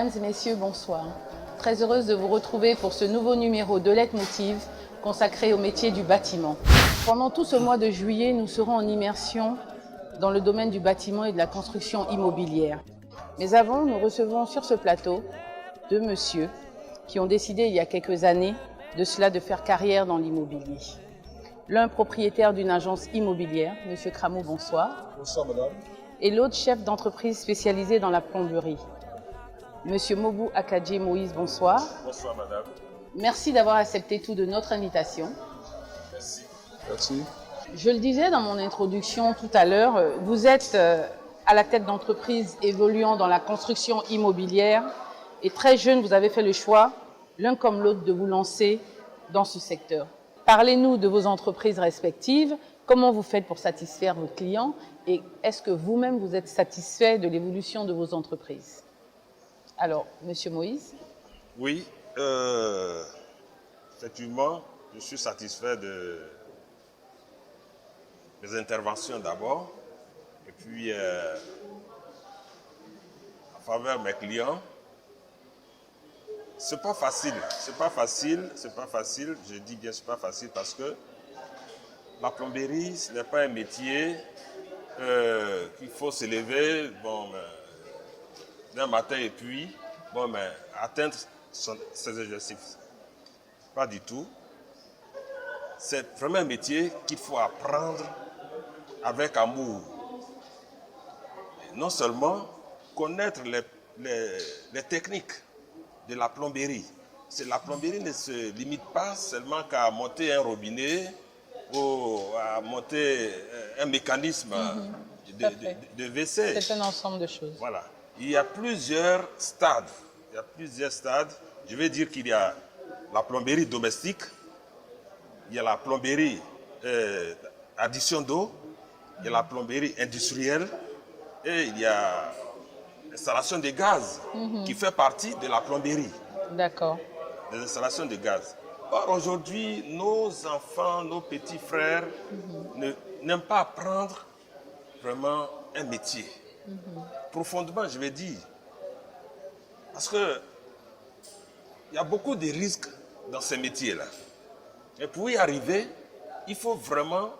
Mesdames et messieurs, bonsoir. Très heureuse de vous retrouver pour ce nouveau numéro de Leitmotiv consacré au métier du bâtiment. Pendant tout ce mois de juillet, nous serons en immersion dans le domaine du bâtiment et de la construction immobilière. Mais avant, nous recevons sur ce plateau deux messieurs qui ont décidé il y a quelques années de faire carrière dans l'immobilier. L'un propriétaire d'une agence immobilière, M. Cramou, bonsoir. Bonsoir, madame. Et l'autre chef d'entreprise spécialisée dans la plomberie. Monsieur Mobou Akadji Moïse, bonsoir. Bonsoir, madame. Merci d'avoir accepté tout de notre invitation. Merci. Merci. Je le disais dans mon introduction tout à l'heure, vous êtes à la tête d'entreprises évoluant dans la construction immobilière et très jeune, vous avez fait le choix, l'un comme l'autre, de vous lancer dans ce secteur. Parlez-nous de vos entreprises respectives, comment vous faites pour satisfaire vos clients et est-ce que vous-même vous êtes satisfait de l'évolution de vos entreprises? Alors, Monsieur Moïse? Oui, effectivement, je suis satisfait des interventions d'abord, et puis à faveur de mes clients. C'est pas facile, je dis bien c'est pas facile parce que la plomberie, ce n'est pas un métier qu'il faut se lever d'un matin et puis atteindre ses objectifs. Pas du tout. C'est vraiment un métier qu'il faut apprendre avec amour. Et non seulement connaître les techniques de la plomberie. La plomberie ne se limite pas seulement qu'à monter un robinet ou à monter un mécanisme de WC. C'est un ensemble de choses. Voilà. Il y a plusieurs stades. Je vais dire qu'il y a la plomberie domestique, il y a la plomberie addition d'eau, il y a la plomberie industrielle et il y a l'installation de gaz qui fait partie de la plomberie. D'accord. Les installations de gaz. Or, aujourd'hui, nos enfants, nos petits frères n'aiment pas apprendre vraiment un métier. Profondément, je vais dire. Parce que il y a beaucoup de risques dans ces métiers-là. Et pour y arriver, il faut vraiment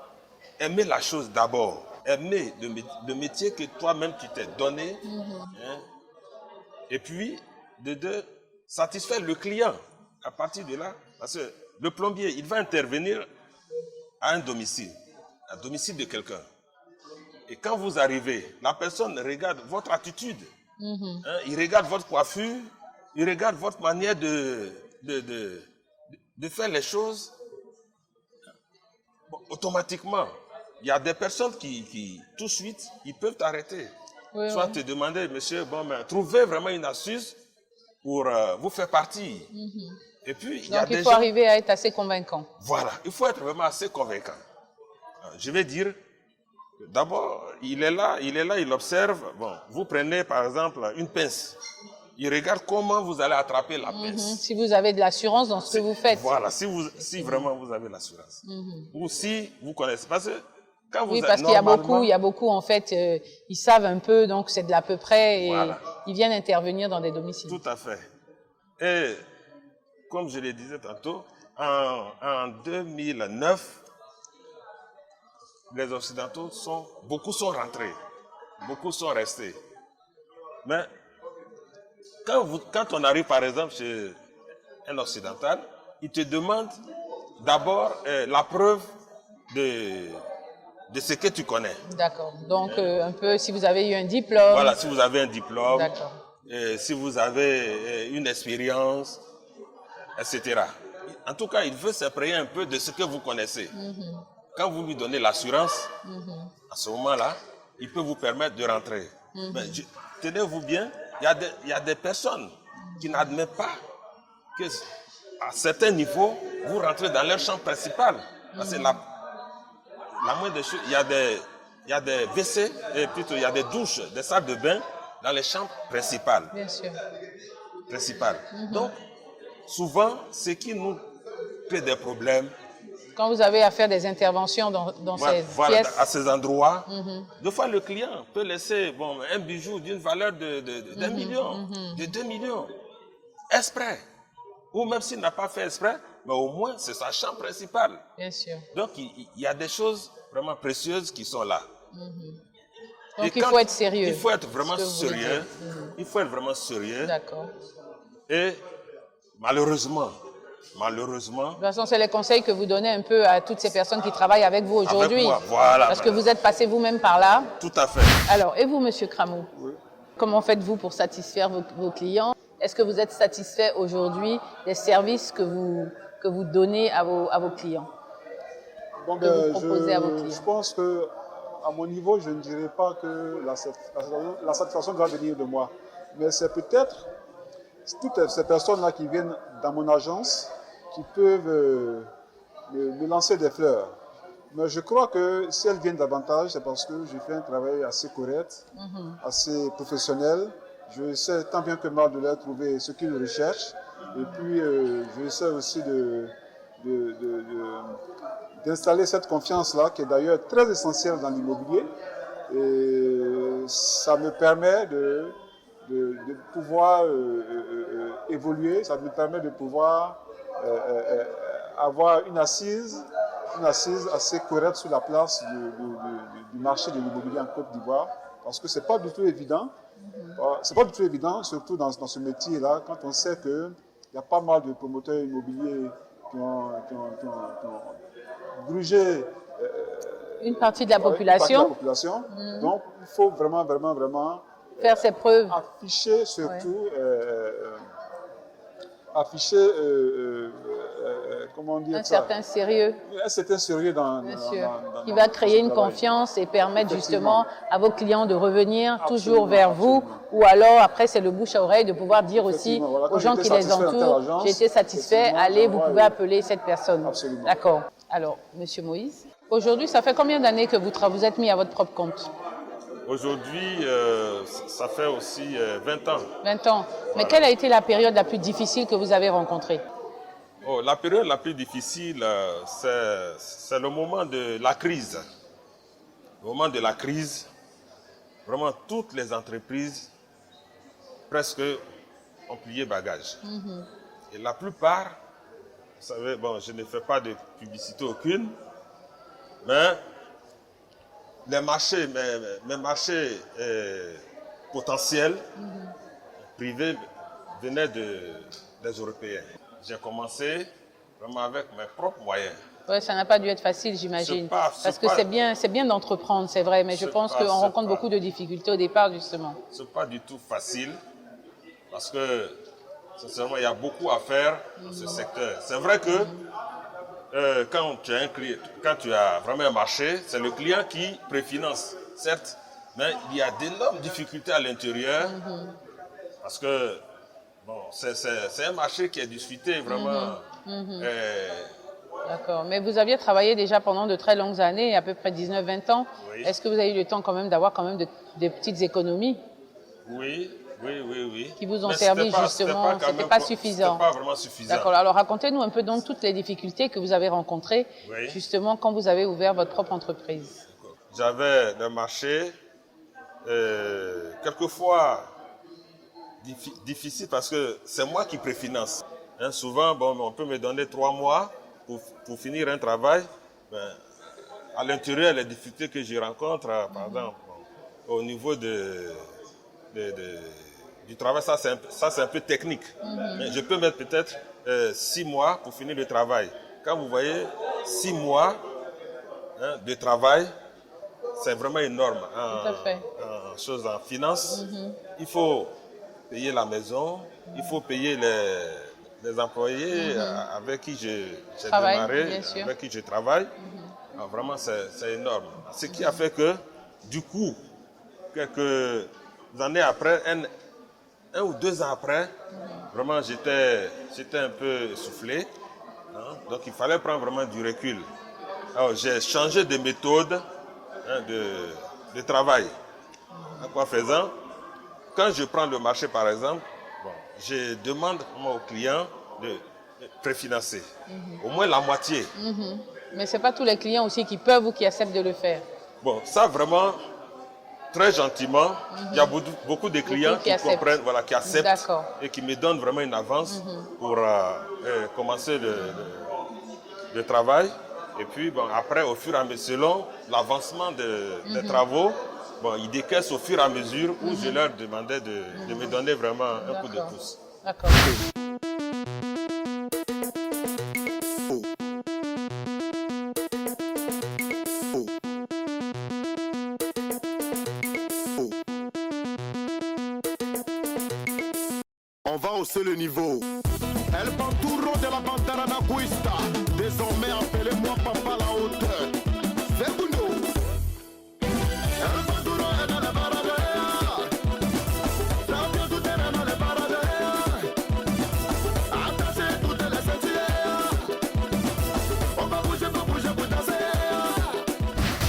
aimer la chose d'abord. Aimer le métier que toi-même tu t'es donné. Et puis, de deux, satisfaire le client. À partir de là, parce que le plombier, il va intervenir à un domicile de quelqu'un. Et quand vous arrivez, la personne regarde votre attitude. Il regarde votre coiffure, il regarde votre manière de faire les choses. Bon, automatiquement, il y a des personnes qui tout de suite, ils peuvent t'arrêter. Soit te demander, monsieur, trouvez vraiment une astuce pour vous faire partir. Et puis, Donc, il faut arriver à être assez convaincant. Voilà, il faut être vraiment assez convaincant. Je vais dire, d'abord, il est là, il observe. Bon, vous prenez par exemple une pince. Il regarde comment vous allez attraper la pince. Si vous avez de l'assurance dans ce que vous faites. Voilà, si vraiment vous avez l'assurance. Ou si vous connaissez. Parce que quand vous parce qu'il y a beaucoup en fait, ils savent un peu, donc c'est de l'à peu près, et ils viennent intervenir dans des domiciles. Tout à fait. Et comme je le disais tantôt, en 2009, les Occidentaux beaucoup sont rentrés, beaucoup sont restés. Mais quand on arrive par exemple chez un Occidental, il te demande d'abord la preuve de ce que tu connais. D'accord. Donc un peu si vous avez eu un diplôme. Voilà, si vous avez un diplôme. D'accord. Si vous avez une expérience, etc. En tout cas, il veut s'imprégner un peu de ce que vous connaissez. Quand vous lui donnez l'assurance, à ce moment-là, il peut vous permettre de rentrer. Mais tenez-vous bien, il y a des personnes qui n'admettent pas qu'à certains niveaux, vous rentrez dans leur chambre principale. Parce que la moindre des choses, il y a des WC, et plutôt il y a des douches, des salles de bain dans les chambres principales. Bien sûr. Donc, souvent, ce qui nous crée des problèmes, Quand vous avez à faire des interventions dans ces pièces. À ces endroits, deux fois le client peut laisser un bijou d'une valeur d'un million, de 2 millions, exprès. Ou même s'il n'a pas fait exprès, mais au moins c'est sa chambre principale. Bien sûr. Donc il y a des choses vraiment précieuses qui sont là. Donc il faut être sérieux. Il faut être vraiment sérieux. Il faut être vraiment sérieux. D'accord. Et malheureusement, de toute façon, c'est les conseils que vous donnez un peu à toutes ces personnes qui travaillent avec vous aujourd'hui. Voilà. Parce que vous êtes passé vous-même par là. Tout à fait. Alors, et vous, Monsieur Kramou, comment faites-vous pour satisfaire vos clients? Est-ce que vous êtes satisfait aujourd'hui des services que vous donnez à vos clients? Donc, que vous proposez à vos clients? Je pense que à mon niveau, je ne dirais pas que la satisfaction doit venir de moi. Mais c'est peut-être toutes ces personnes-là qui viennent dans mon agence qui peuvent me lancer des fleurs. Mais je crois que si elles viennent davantage, c'est parce que je fais un travail assez correct, assez professionnel. Je sais tant bien que mal de leur trouver ce qu'ils recherchent. Et puis, je sais aussi d'installer cette confiance-là, qui est d'ailleurs très essentielle dans l'immobilier. Et ça me permet de pouvoir évoluer, ça me permet de pouvoir avoir une assise assez correcte sur la place du marché de l'immobilier en Côte d'Ivoire, parce que c'est pas du tout évident. C'est pas du tout évident, surtout dans ce métier-là, quand on sait qu'il y a pas mal de promoteurs immobiliers qui ont grugé une partie de la population. Donc, il faut vraiment faire ses preuves. Afficher surtout, comment dire un certain sérieux. Un certain sérieux qui va créer une confiance et permettre justement à vos clients de revenir toujours vers vous, ou alors après c'est le bouche à oreille de pouvoir dire aussi aux gens qui les entourent, j'ai été satisfait, allez, vous pouvez appeler cette personne. D'accord. Alors, Monsieur Moïse, aujourd'hui, ça fait combien d'années que vous êtes mis à votre propre compte? Aujourd'hui, ça fait aussi 20 ans. 20 ans. Mais quelle a été la période la plus difficile que vous avez rencontrée? La période la plus difficile, c'est le moment de la crise. Le moment de la crise, vraiment toutes les entreprises presque ont plié bagage. Et la plupart, vous savez, je ne fais pas de publicité aucune, mais mes marchés potentiels privés venaient des Européens. J'ai commencé vraiment avec mes propres moyens. Oui, ça n'a pas dû être facile, j'imagine. Parce que c'est bien d'entreprendre, c'est vrai, mais je pense qu'on rencontre beaucoup de difficultés au départ, justement. Ce n'est pas du tout facile, parce que, sincèrement, il y a beaucoup à faire dans ce secteur. C'est vrai que quand tu as vraiment un marché, c'est le client qui préfinance, certes, mais il y a d'énormes difficultés à l'intérieur, parce que c'est un marché qui est discuté vraiment. D'accord, mais vous aviez travaillé déjà pendant de très longues années, à peu près 19-20 ans. Oui. Est-ce que vous avez eu le temps quand même d'avoir des petites économies? Oui. Qui vous ont servi justement, c'était pas suffisant. C'était pas vraiment suffisant. D'accord, alors racontez-nous un peu donc toutes les difficultés que vous avez rencontrées justement quand vous avez ouvert votre propre entreprise. J'avais un marché, quelquefois difficile parce que c'est moi qui préfinance. Souvent, on peut me donner 3 mois pour finir un travail. À l'intérieur, les difficultés que je rencontre, par exemple, au niveau du travail, ça c'est un peu technique. Je peux mettre peut-être 6 mois pour finir le travail. Quand vous voyez 6 mois de travail, c'est vraiment énorme en finance. Il faut payer la maison, il faut payer les employés avec qui j'ai démarré, avec qui je travaille. Alors, vraiment, c'est énorme. Ce qui a fait que, du coup, quelques années après, 1 ou 2 ans après, vraiment, j'étais un peu essoufflé. Donc, il fallait prendre vraiment du recul. Alors, j'ai changé de méthode de travail. En quoi faisant, quand je prends le marché, par exemple, je demande aux clients de préfinancer. Au moins la moitié. Mais ce n'est pas tous les clients aussi qui peuvent ou qui acceptent de le faire. Bon, ça vraiment, très gentiment, il y a beaucoup de clients qui comprennent, voilà, qui acceptent et qui me donnent vraiment une avance pour commencer le travail. Et puis, bon, après, au fur et à mesure, selon l'avancement des travaux, bon, ils décaissent au fur et à mesure où je leur demandais de me donner vraiment un coup de pouce. D'accord. On va hausser le niveau. El Panturo de la Pantera Nacuista. Désormais, appelez-moi Papa la hauteur. Segundo. El Panturo est dans les paradis. Champion tout terrain dans les paradis. Attaché toutes les ceintures. On va bouger pour danser.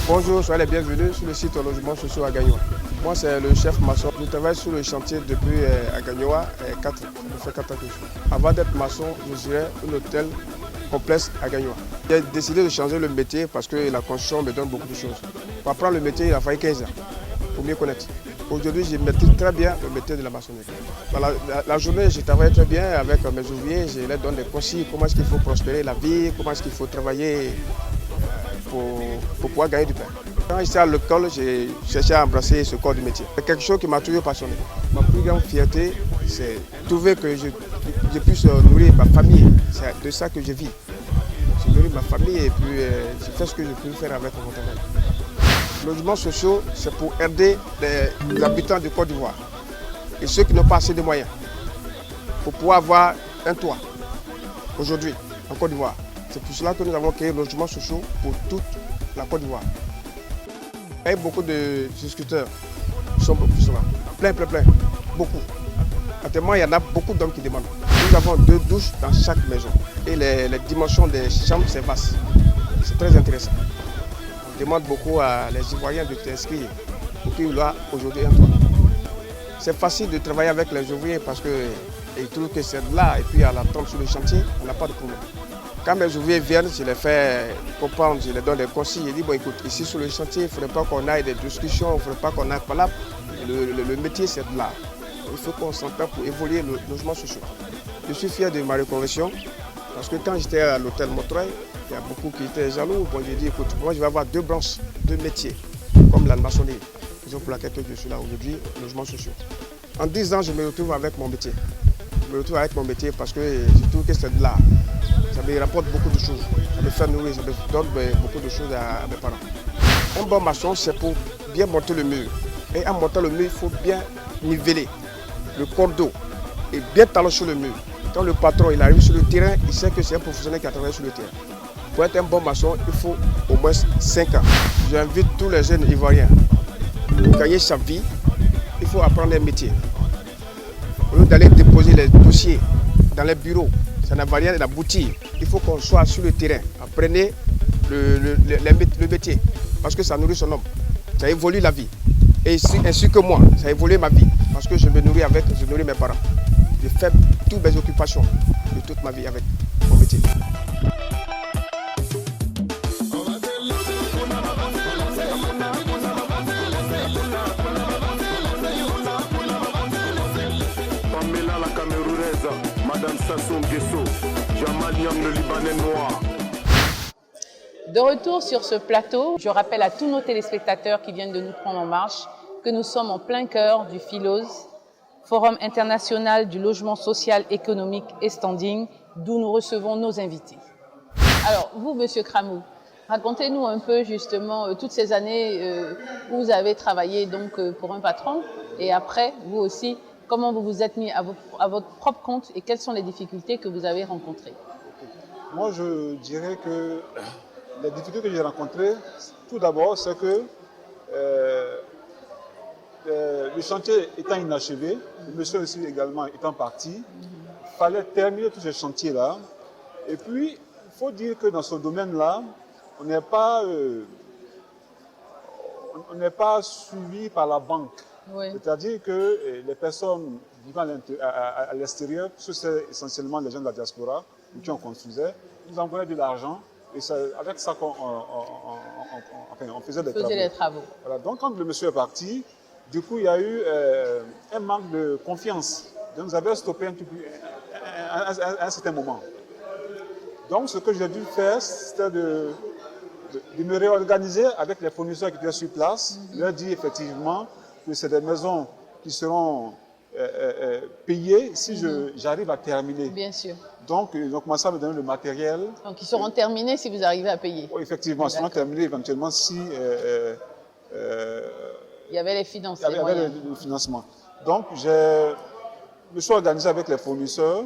Bonjour, soyez les bienvenus sur le site Logement Sociaux à Gagnoa. Moi, c'est le chef maçon. Je travaille sur le chantier depuis à Gagnoa 4 ans. Ça fait 4 ans que je suis. Avant d'être maçon, je gérais un hôtel complexe à Gagnoa. J'ai décidé de changer le métier parce que la construction me donne beaucoup de choses. Pour apprendre le métier, il a fallu 15 ans pour mieux connaître. Aujourd'hui, je maîtrise très bien le métier de la maçonnerie. La journée, je travaille très bien avec mes ouvriers. Je leur donne des conseils, comment est-ce qu'il faut prospérer la vie, comment est-ce qu'il faut travailler pour pouvoir gagner du pain. Quand j'étais à l'école, j'ai cherché à embrasser ce corps du métier. C'est quelque chose qui m'a toujours passionné. Ma plus grande fierté, c'est trouver que je puisse nourrir ma famille. C'est de ça que je vis. Je nourris ma famille et puis je fais ce que je peux faire avec mon travail. Les logements sociaux, c'est pour aider les habitants de Côte d'Ivoire et ceux qui n'ont pas assez de moyens pour pouvoir avoir un toit aujourd'hui en Côte d'Ivoire. C'est pour cela que nous avons créé les logements sociaux pour toute la Côte d'Ivoire. Il y a beaucoup de discuteurs qui sont là. Plein, beaucoup. Actuellement, il y en a beaucoup d'hommes qui demandent. Nous avons 2 douches dans chaque maison. Et les dimensions des chambres, c'est vaste. C'est très intéressant. On demande beaucoup à les Ivoiriens de s'inscrire pour qu'ils aient aujourd'hui un toit. C'est facile de travailler avec les ouvriers parce qu'ils trouvent que c'est là et puis à l'attente sur le chantier, on n'a pas de problème. Quand mes ouvriers viennent, je les fais comprendre, je les donne des conseils. Je dis, bon écoute, ici sur le chantier, il ne faudrait pas qu'on aille des discussions, il ne faudrait pas qu'on aille par là. Le métier, c'est de là. Il faut qu'on s'entende pour évoluer le logement social. Je suis fier de ma reconversion parce que quand j'étais à l'hôtel Montreuil, il y a beaucoup qui étaient jaloux. Bon, j'ai dit, écoute, moi je vais avoir 2 branches, 2 métiers, comme la maçonnerie. Raison pour laquelle je suis là aujourd'hui, logement social. En 10 ans, je me retrouve avec mon métier. Je me retrouve avec mon métier parce que je trouve que c'est de là. Ça me rapporte beaucoup de choses. Ça me fait nourrir, ça me donne beaucoup de choses à mes parents. Un bon maçon, c'est pour bien monter le mur. Et en montant le mur, il faut bien niveler le cordeau et bien talonner sur le mur. Quand le patron il arrive sur le terrain, il sait que c'est un professionnel qui a travaillé sur le terrain. Pour être un bon maçon, il faut au moins 5 ans. J'invite tous les jeunes Ivoiriens. Pour gagner sa vie, il faut apprendre un métier. Au lieu d'aller déposer les dossiers dans les bureaux, ça n'a rien d'aboutir. Il faut qu'on soit sur le terrain. Apprenez le métier parce que ça nourrit son homme. Ça évolue la vie. Et ainsi que moi, ça a évolué ma vie parce que je me nourris je nourris mes parents. Je fais toutes mes occupations de toute ma vie avec mon métier. Pamela la Camerounaise, Madame Sassoum Guesso, Jamal Niam le Libanais noir. De retour sur ce plateau, je rappelle à tous nos téléspectateurs qui viennent de nous prendre en marche que nous sommes en plein cœur du FILOS, Forum international du logement social, économique et standing, d'où nous recevons nos invités. Alors, vous, Monsieur Kramou, racontez-nous un peu justement toutes ces années où vous avez travaillé donc pour un patron et après, vous aussi, comment vous vous êtes mis à votre propre compte et quelles sont les difficultés que vous avez rencontrées? Moi, je dirais que les difficultés que j'ai rencontrées, tout d'abord, c'est que le chantier étant inachevé, le monsieur aussi également étant parti, il fallait terminer tous ces chantiers-là. Et puis, il faut dire que dans ce domaine-là, on n'est pas suivi par la banque. Oui. C'est-à-dire que les personnes vivant à l'extérieur, ce c'est essentiellement les gens de la diaspora, qui on construisait, nous envoyaient de l'argent Et c'est avec ça qu'on on faisait des travaux. Les travaux. Voilà. Donc quand le monsieur est parti, du coup il y a eu un manque de confiance. Donc nous avons stoppé un petit peu à un certain moment. Donc ce que j'ai dû faire, c'était de me réorganiser avec les fournisseurs qui étaient sur place, leur dire effectivement que c'est des maisons qui seront payées si j'arrive à terminer. Bien sûr. Donc ils ont commencé à me donner le matériel. Donc ils seront terminés si vous arrivez à payer. Oui, effectivement, ils seront terminés éventuellement si il y avait les finances. Il y avait le financement. Donc je me suis organisé avec les fournisseurs.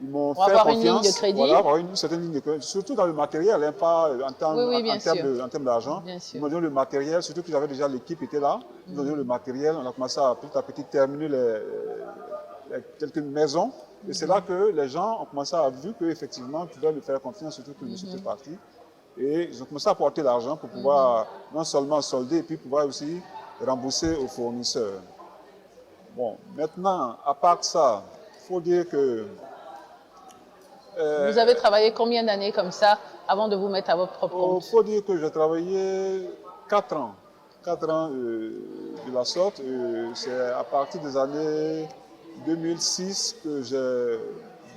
Ils m'ont fait avoir confiance. Une ligne de crédit. Voilà, avoir une certaine ligne de crédit. Surtout dans le matériel, hein, pas en termes d'argent. Ils m'ont donné le matériel, surtout que j'avais déjà l'équipe qui était là. Ils m'ont donné le matériel. On a commencé à petit terminer quelques maisons. Et c'est là que les gens ont commencé à voir qu'effectivement, ils pouvaient me faire confiance, surtout que je suis parti. Et ils ont commencé à apporter l'argent pour pouvoir non seulement solder, et puis pouvoir aussi rembourser aux fournisseurs. Bon, maintenant, à part ça, il faut dire que vous avez travaillé combien d'années comme ça avant de vous mettre à votre propre compte? Il faut dire que j'ai travaillé 4 ans. 4 ans de la sorte. C'est à partir des années 2006 que j'ai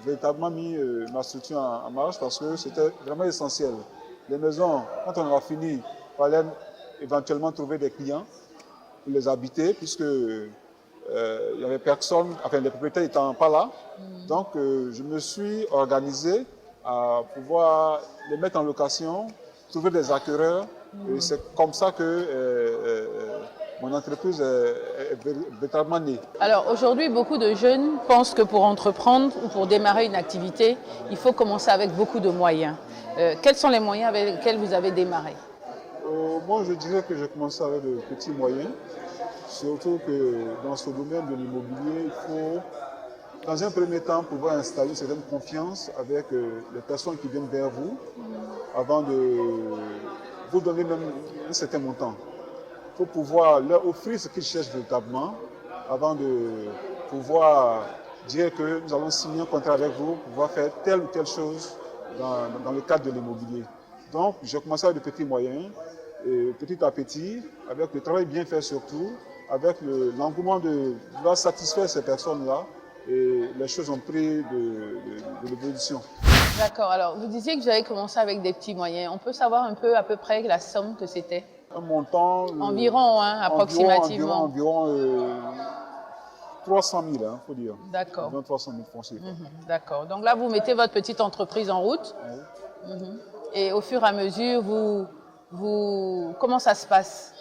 véritablement mis ma structure en marche parce que c'était vraiment essentiel. Les maisons, quand on a fini, il fallait éventuellement trouver des clients pour les habiter puisque il n'y avait personne, enfin les propriétaires n'étant pas là. Donc je me suis organisé à pouvoir les mettre en location, trouver des acquéreurs. Et c'est comme ça que mon entreprise est véritablement née. Alors aujourd'hui, beaucoup de jeunes pensent que pour entreprendre ou pour démarrer une activité, il faut commencer avec beaucoup de moyens. Quels sont les moyens avec lesquels vous avez démarré? Moi, je dirais que j'ai commencé avec de petits moyens. Surtout que dans ce domaine de l'immobilier, il faut, dans un premier temps, pouvoir installer une certaine confiance avec les personnes qui viennent vers vous, avant de vous donner même un certain montant. Il faut pouvoir leur offrir ce qu'ils cherchent véritablement, avant de pouvoir dire que nous allons signer un contrat avec vous, pour pouvoir faire telle ou telle chose dans le cadre de l'immobilier. Donc, j'ai commencé avec de petits moyens, et petit à petit, avec le travail bien fait surtout, avec l'engouement de vouloir satisfaire ces personnes-là, et les choses ont pris de l'évolution. D'accord. Alors, vous disiez que vous avez commencé avec des petits moyens. On peut savoir un peu, à peu près, la somme que c'était? Un montant... Environ, approximativement. Environ 300 000, il faut dire. D'accord. Environ 300 000 francs. D'accord. Donc là, vous mettez votre petite entreprise en route. Et au fur et à mesure, comment ça se passe?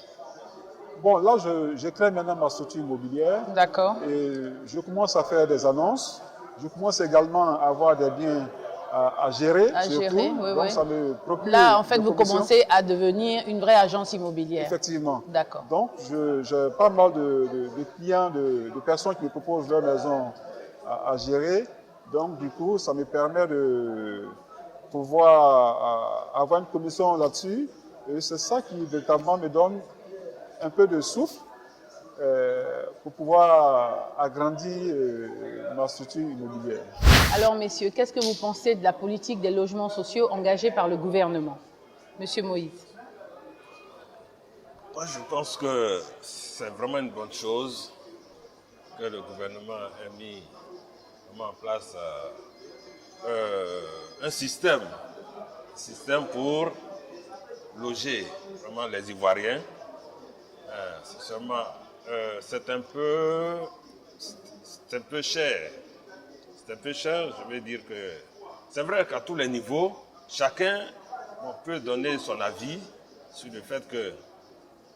Bon, là, j'ai créé maintenant ma structure immobilière. D'accord. Et je commence à faire des annonces. Je commence également à avoir des biens à gérer. Oui, donc, ça me procure. Là, en fait, vous commencez à devenir une vraie agence immobilière. Effectivement. D'accord. Donc, j'ai pas mal de clients, de personnes qui me proposent leur maison à gérer. Donc, du coup, ça me permet de pouvoir avoir une commission là-dessus. Et c'est ça qui, véritablement, me donne un peu de souffle pour pouvoir agrandir ma structure immobilière. Alors, messieurs, qu'est-ce que vous pensez de la politique des logements sociaux engagée par le gouvernement? Monsieur Moïse. Moi, je pense que c'est vraiment une bonne chose que le gouvernement ait mis en place un système pour loger vraiment les Ivoiriens. C'est un peu cher. C'est un peu cher, je veux dire que c'est vrai qu'à tous les niveaux, chacun peut donner son avis sur le fait que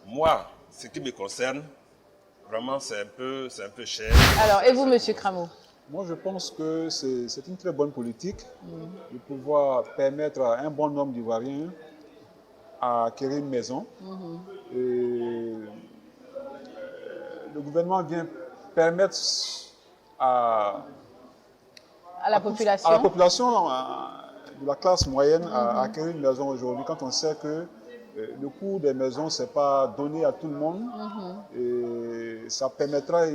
moi, ce qui me concerne, vraiment c'est un peu cher. Alors, et vous, monsieur Crameau? Moi, je pense que c'est une très bonne politique de pouvoir permettre à un bon nombre d'Ivoiriens à acquérir une maison. Et le gouvernement vient permettre à la population de la classe moyenne à acquérir une maison aujourd'hui, quand on sait que le coût des maisons, ce n'est pas donné à tout le monde. Et ça permettra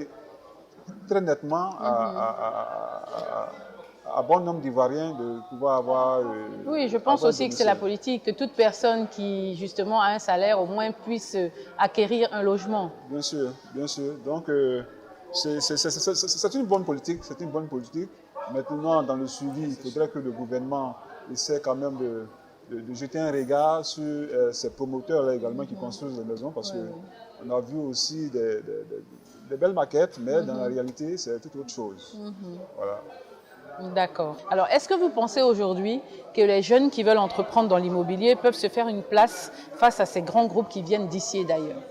très nettement à à bon nombre d'Ivoiriens de pouvoir avoir... Oui, je pense aussi que c'est la politique, que toute personne qui justement a un salaire au moins puisse acquérir un logement. Bien sûr, bien sûr. Donc c'est une bonne politique, c'est une bonne politique. Maintenant, dans le suivi, il faudrait que le gouvernement essaie quand même de jeter un regard sur ces promoteurs-là également qui construisent les maisons, parce qu'on a vu aussi des belles maquettes, mais dans la réalité, c'est tout autre chose. Voilà. D'accord. Alors, est-ce que vous pensez aujourd'hui que les jeunes qui veulent entreprendre dans l'immobilier peuvent se faire une place face à ces grands groupes qui viennent d'ici et d'ailleurs?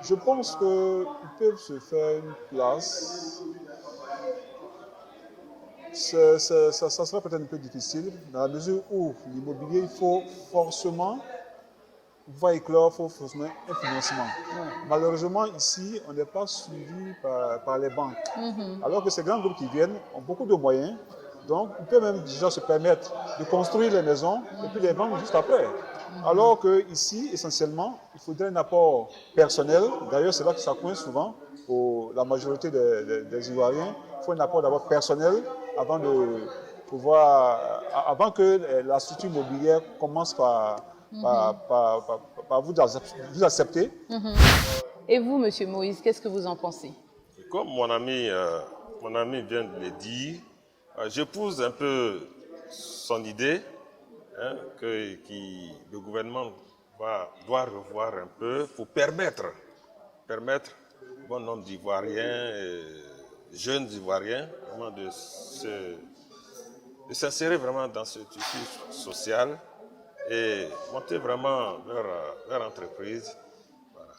Je pense qu'ils peuvent se faire une place. Ça sera peut-être un peu difficile, dans la mesure où l'immobilier, il faut forcément pouvoir éclore, il faut forcément un financement. Malheureusement, ici, on n'est pas suivi par les banques. Alors que ces grands groupes qui viennent ont beaucoup de moyens, donc ils peuvent même déjà se permettre de construire les maisons et puis les vendre juste après. Alors qu'ici, essentiellement, il faudrait un apport personnel. D'ailleurs, c'est là que ça coince souvent pour la majorité des Ivoiriens. Il faut un apport d'abord personnel avant que la structure immobilière commence par vous accepter. Et vous, Monsieur Moïse, qu'est-ce que vous en pensez? Comme mon ami vient de le dire, j'épouse un peu son idée, hein, que le gouvernement doit revoir un peu pour permettre bon nombre d'Ivoiriens, jeunes Ivoiriens, vraiment de s'insérer vraiment dans ce tissu social et monter vraiment leur entreprise. Voilà.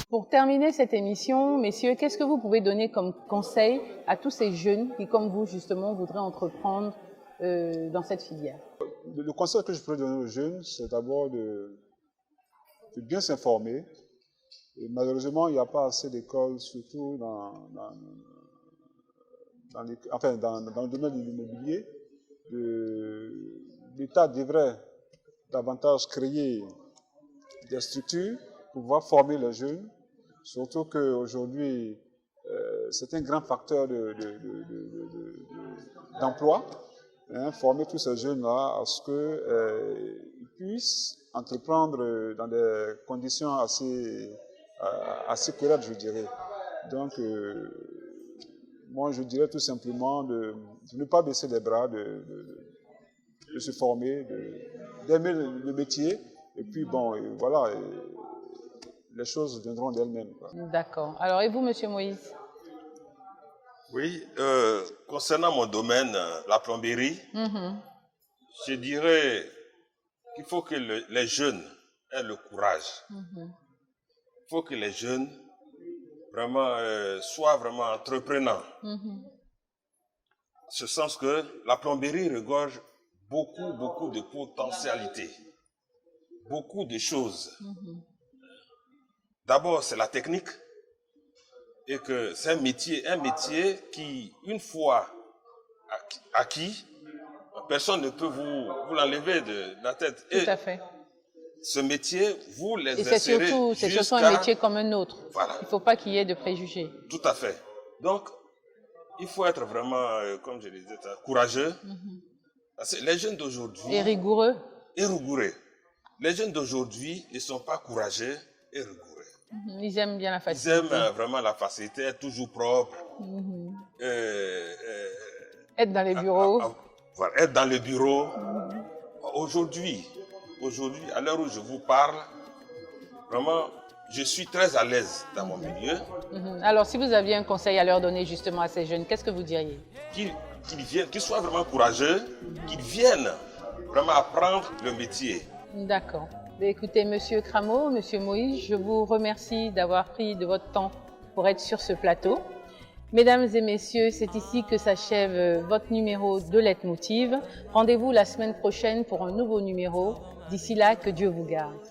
Pour terminer cette émission, messieurs, qu'est-ce que vous pouvez donner comme conseil à tous ces jeunes qui, comme vous, justement, voudraient entreprendre dans cette filière? Le conseil que je pourrais donner aux jeunes, c'est d'abord de bien s'informer. Et malheureusement, il n'y a pas assez d'écoles, surtout dans le domaine de l'immobilier. L'État devrait davantage créer des structures pour pouvoir former les jeunes, surtout qu'aujourd'hui, c'est un grand facteur d'emploi, hein, former tous ces jeunes-là à ce qu'ils puissent entreprendre dans des conditions assez correctes, je dirais. Donc, moi, je dirais tout simplement de ne pas baisser les bras, de se former, d'aimer le métier, et puis bon, voilà, les choses viendront d'elles-mêmes. D'accord. Alors, et vous, Monsieur Moïse? Oui, concernant mon domaine, la plomberie, je dirais qu'il faut que les jeunes aient le courage. Il faut que les jeunes vraiment soient vraiment entreprenants. Ce sens que la plomberie regorge beaucoup de potentialités, beaucoup de choses. D'abord, c'est la technique, et que c'est un métier qui, une fois acquis, personne ne peut vous l'enlever de la tête. Tout à fait. Ce métier, vous les insérez. Et c'est surtout un métier comme un autre. Voilà. Il ne faut pas qu'il y ait de préjugés. Tout à fait. Donc, il faut être vraiment, comme je le disais, courageux. Les jeunes d'aujourd'hui... Et rigoureux. Et rigoureux. Les jeunes d'aujourd'hui ne sont pas courageux et rigoureux. Ils aiment bien la facilité. Ils aiment vraiment la facilité, être toujours propre. Être dans les bureaux. Voilà, être dans le bureau. Aujourd'hui, à l'heure où je vous parle, vraiment, je suis très à l'aise dans mon milieu. Alors, si vous aviez un conseil à leur donner justement à ces jeunes, qu'est-ce que vous diriez? Qu'ils soient vraiment courageux, qu'ils viennent vraiment apprendre le métier. D'accord. Écoutez, Monsieur Cramo, Monsieur Moïse, je vous remercie d'avoir pris de votre temps pour être sur ce plateau. Mesdames et messieurs, c'est ici que s'achève votre numéro de Leitmotiv. Rendez-vous la semaine prochaine pour un nouveau numéro. D'ici là, que Dieu vous garde.